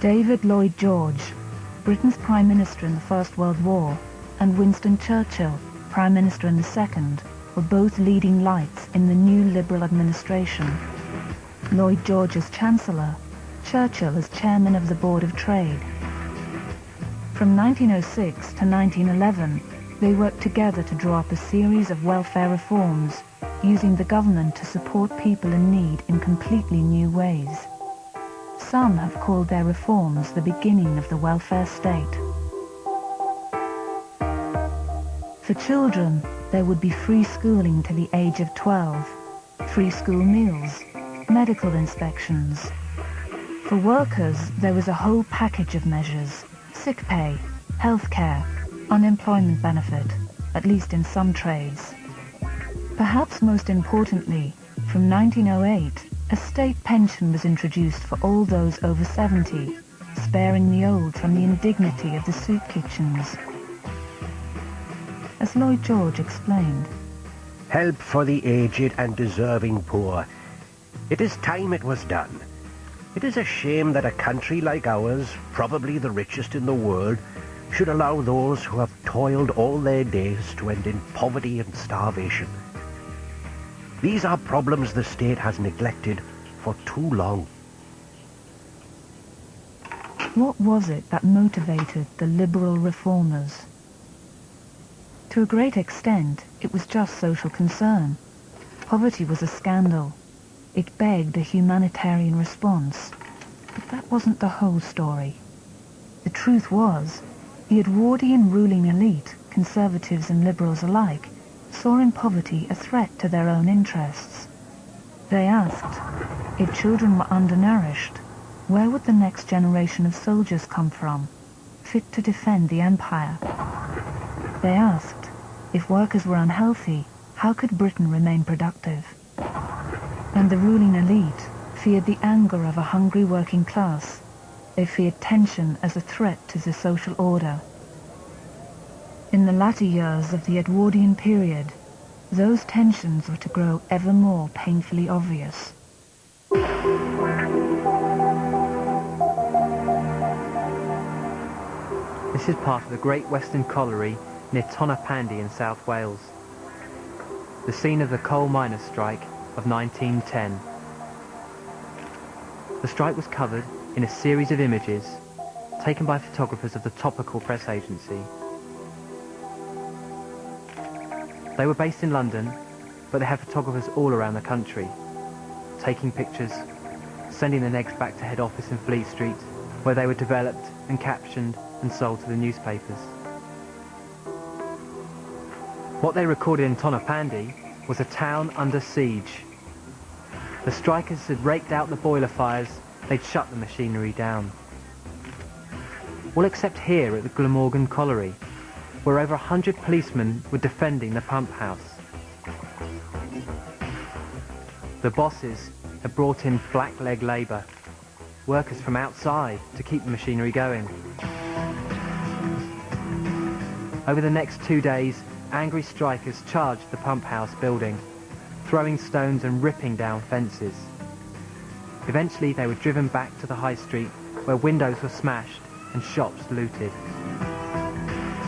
David Lloyd George, Britain's Prime Minister in the First World War, and Winston Churchill, Prime Minister in the Second, were both leading lights in the new Liberal administration. Lloyd George as Chancellor, Churchill as Chairman of the Board of Trade. From 1906 to 1911, they worked together to draw up a series of welfare reforms, using the government to support people in need in completely new ways. Some have called their reforms the beginning of the welfare state. For children, there would be free schooling to the age of 12, free school meals, medical inspections. For workers, there was a whole package of measures: sick pay, healthcare, unemployment benefit, at least in some trades. Perhaps most importantly, from 1908, a state pension was introduced for all those over 70, sparing the old from the indignity of the soup kitchens. As Lloyd George explained, "Help for the aged and deserving poor. It is time it was done. It is a shame that a country like ours, probably the richest in the world, should allow those who have toiled all their days to end in poverty and starvation. These are problems the state has neglected for too long." what was it that motivated the liberal reformers? To a great extent, it was just social concern. Poverty was a scandal. It begged a humanitarian response. But that wasn't the whole story. The truth was, the Edwardian ruling elite, conservatives and liberals alike, saw in poverty a threat to their own interests. They asked, if children were undernourished, where would the next generation of soldiers come from, fit to defend the empire? They asked, if workers were unhealthy, how could Britain remain productive? And the ruling elite feared the anger of a hungry working class. They feared tension as a threat to the social order. In the latter years of the Edwardian period, those tensions were to grow ever more painfully obvious. This is part of the Great Western Colliery near Tonopandi in South Wales, the scene of the coal miners' strike of 1910. The strike was covered in a series of images taken by photographers of the Topical Press Agency. They were based in London, but they had photographers all around the country, taking pictures, sending the negs back to head office in Fleet Street, where they were developed and captioned and sold to the newspapers. What they recorded in Tonopandi was a town under siege. The strikers had raked out the boiler fires, they'd shut the machinery down. All except here at the Glamorgan Colliery, where over 100 policemen were defending the pump house. The bosses had brought in blackleg labour, workers from outside to keep the machinery going. Over the next 2 days, angry strikers charged the pump house building, throwing stones and ripping down fences. Eventually they were driven back to the high street, where windows were smashed and shops looted.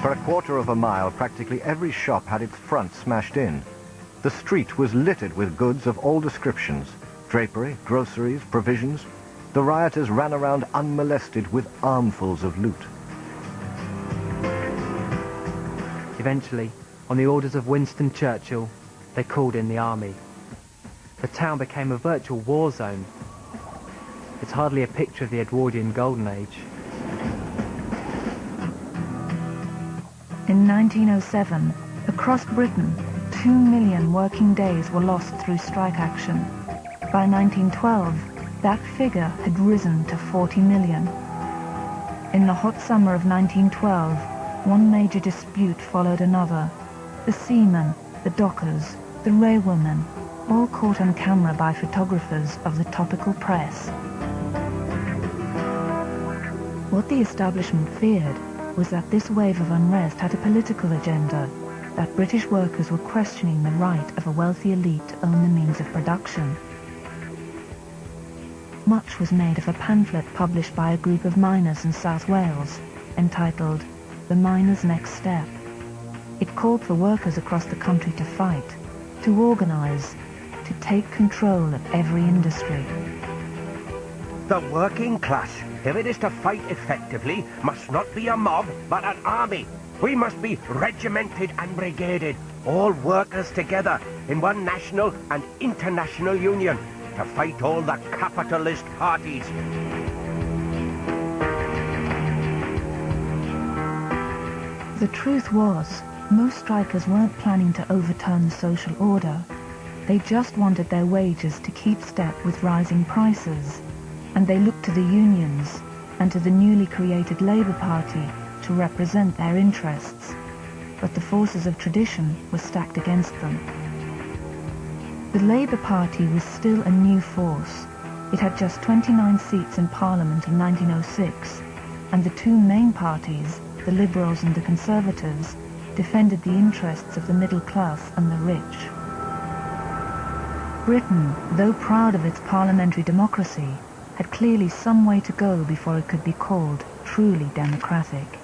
For a quarter of a mile, practically every shop had its front smashed in. The street was littered with goods of all descriptions: drapery, groceries, provisions. The rioters ran around unmolested with armfuls of loot. Eventually, on the orders of Winston Churchill, they called in the army. The town became a virtual war zone. It's hardly a picture of the Edwardian Golden Age. In 1907, across Britain, 2 million working days were lost through strike action. By 1912, that figure had risen to 40 million. In the hot summer of 1912, one major dispute followed another. The seamen, the dockers, the railwomen, all caught on camera by photographers of the topical press. What the establishment feared was that this wave of unrest had a political agenda, that British workers were questioning the right of a wealthy elite to own the means of production. Much was made of a pamphlet published by a group of miners in South Wales, entitled The Miner's Next Step. It called for workers across the country to fight, to organise, to take control of every industry. The working class, if it is to fight effectively, must not be a mob, but an army. We must be regimented and brigaded, all workers together in one national and international union, to fight all the capitalist parties. The truth was, most strikers weren't planning to overturn the social order. They just wanted their wages to keep step with rising prices, and they looked to the unions and to the newly created Labour Party to represent their interests. But the forces of tradition were stacked against them. The Labour Party was still a new force. It had just 29 seats in Parliament in 1906, and the two main parties, the Liberals and the Conservatives, defended the interests of the middle class and the rich. Britain, though proud of its parliamentary democracy, had clearly some way to go before it could be called truly democratic.